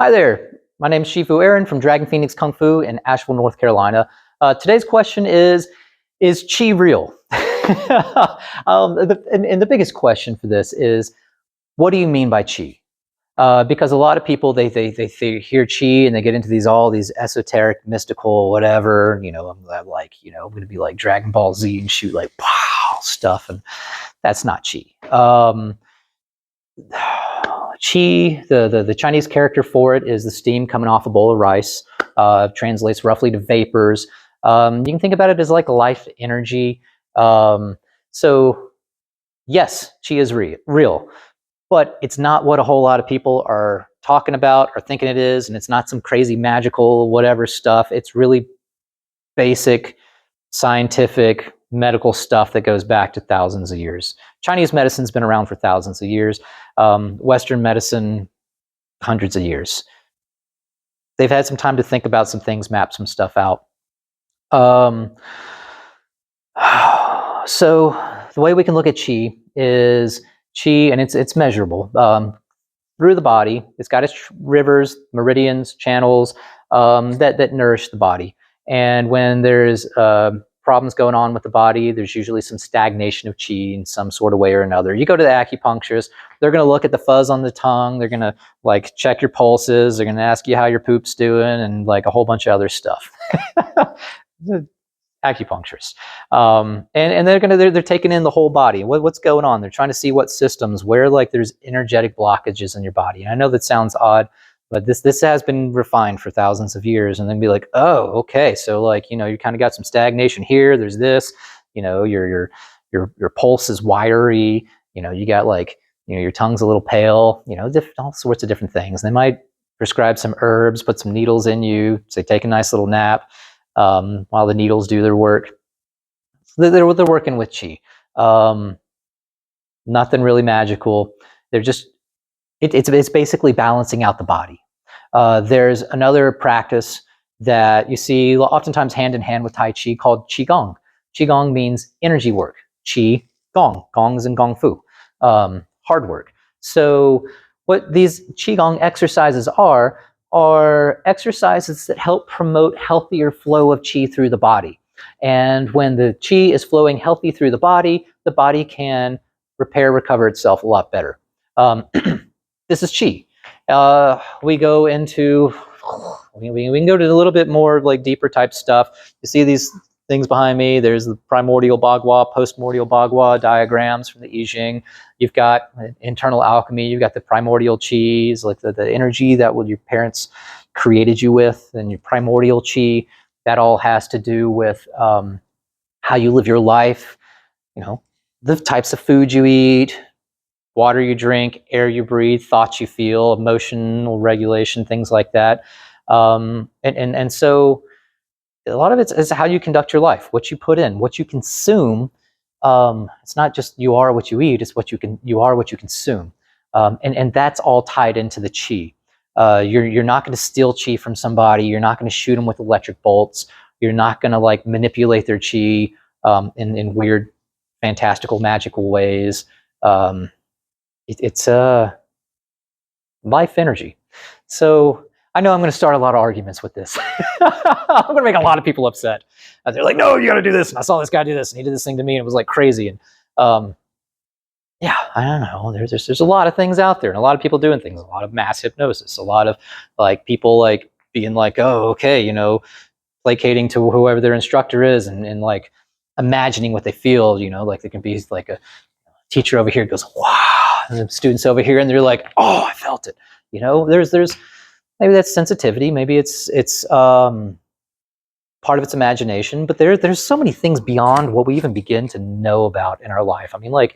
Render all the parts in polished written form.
Hi there, my name is Shifu Aaron from Dragon Phoenix Kung Fu in Asheville, North Carolina. Today's question is Qi real? And the biggest question for this is, what do you mean by Qi? Because a lot of people, they hear Qi and they get into all these esoteric, mystical, whatever, I'm like, I'm going to be like Dragon Ball Z and shoot like, wow, stuff. And that's not Qi. Qi, the Chinese character for it is the steam coming off a bowl of rice. Translates roughly to vapors. You can think about it as like life energy. So yes, Qi is real, but it's not what a whole lot of people are talking about or thinking it is, and it's not some crazy magical whatever stuff. It's really basic scientific medical stuff that goes back to thousands of years. Chinese medicine's been around for thousands of years. Western medicine, hundreds of years. They've had some time to think about some things, map some stuff out. So the way we can look at Qi is Qi, and it's measurable through the body. It's got its rivers, meridians, channels that nourish the body. And when there's problems going on with the body, there's usually some stagnation of Qi in some sort of way or another. You go to the acupuncturist, they're going to look at the fuzz on the tongue, they're going to like check your pulses, they're going to ask you how your poop's doing, and like a whole bunch of other stuff. Acupuncturists, and they're taking in the whole body. What's going on? They're trying to see what systems, where like there's energetic blockages in your body. And I know that sounds odd, but this has been refined for thousands of years. And then be like, oh, okay, so like you kind of got some stagnation here. There's this, your pulse is wiry. You got like your tongue's a little pale. All sorts of different things. They might prescribe some herbs, put some needles in you, say take a nice little nap. While the needles do their work. They're working with Qi. Nothing really magical. They're just, it's basically balancing out the body. There's another practice that you see oftentimes hand in hand with Tai Chi called Qigong. Qigong means energy work. Qi, Gong. Gong is in Gong Fu. Hard work. So what these Qigong exercises are exercises that help promote healthier flow of Qi through the body. And when the Qi is flowing healthy through the body can recover itself a lot better. This is Qi. We go into, we can go to a little bit more like deeper type stuff. You see these things behind me. There's the primordial Bagua, postmordial Bagua diagrams from the I Ching. You've got internal alchemy. You've got the primordial Qis, like the energy that your parents created you with, and your primordial Qi. That all has to do with how you live your life, the types of food you eat, water you drink, air you breathe, thoughts you feel, emotional regulation, things like that. And so a lot of it is how you conduct your life, what you put in, what you consume. It's not just you are what you eat; it's you are what you consume, and that's all tied into the Qi. You're not going to steal Qi from somebody. You're not going to shoot them with electric bolts. You're not going to like manipulate their Qi in weird, fantastical, magical ways. It's life energy. So I know I'm going to start a lot of arguments with this. I'm going to make a lot of people upset. They're like, no, you got to do this. And I saw this guy do this, and he did this thing to me, and it was like crazy. And yeah, I don't know. There's a lot of things out there, and a lot of people doing things. A lot of mass hypnosis. A lot of like people like being like, oh, okay, placating to whoever their instructor is, and like imagining what they feel. Like there can be like a teacher over here goes, wow, and the students over here, and they're like, oh, I felt it. There's maybe that's sensitivity, maybe it's part of its imagination, but there's so many things beyond what we even begin to know about in our life. I mean, like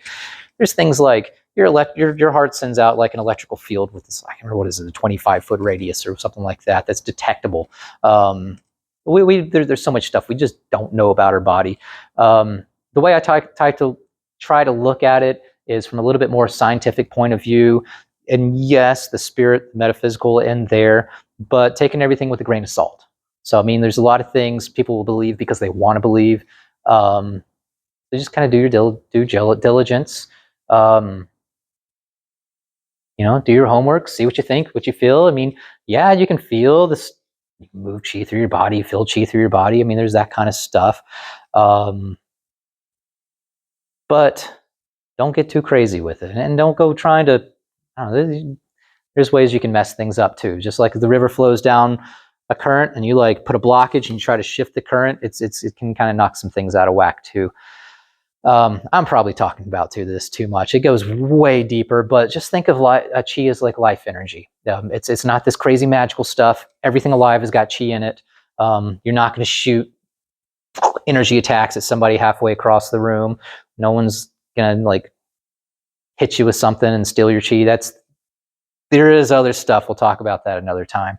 there's things like your heart sends out like an electrical field with this, I can't remember what is it, a 25-foot radius or something like that, that's detectable. There's so much stuff we just don't know about our body. The way I try to look at it is from a little bit more scientific point of view. And yes, the spirit, the metaphysical in there, but taking everything with a grain of salt. So, I mean, there's a lot of things people will believe because they want to believe. They just kind of do your due diligence. You know, do your homework, see what you think, what you feel. I mean, yeah, you can feel this, you can move chi through your body, feel chi through your body. I mean, there's that kind of stuff. But don't get too crazy with it, and don't go trying to, I don't know, there's ways you can mess things up too. Just like the river flows down a current and you like put a blockage and you try to shift the current, it can kind of knock some things out of whack too. I'm probably talking about this too much. It goes way deeper, but just think of chi as like life energy. It's not this crazy magical stuff. Everything alive has got chi in it. You're not going to shoot energy attacks at somebody halfway across the room. No one's going to like hit you with something and steal your chi. There is other stuff. We'll talk about that another time,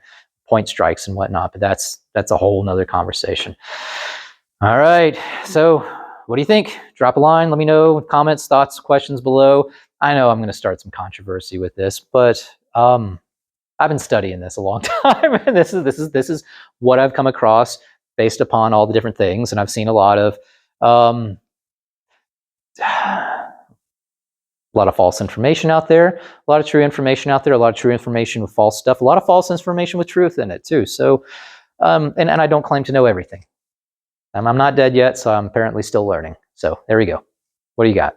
point strikes and whatnot, but that's a whole nother conversation. All right. So what do you think? Drop a line. Let me know. Comments, thoughts, questions below. I know I'm going to start some controversy with this, but I've been studying this a long time, and this is what I've come across based upon all the different things, and I've seen a lot of false information out there, a lot of true information out there, a lot of true information with false stuff, a lot of false information with truth in it too. So, and I don't claim to know everything. I'm not dead yet, so I'm apparently still learning. So there we go. What do you got?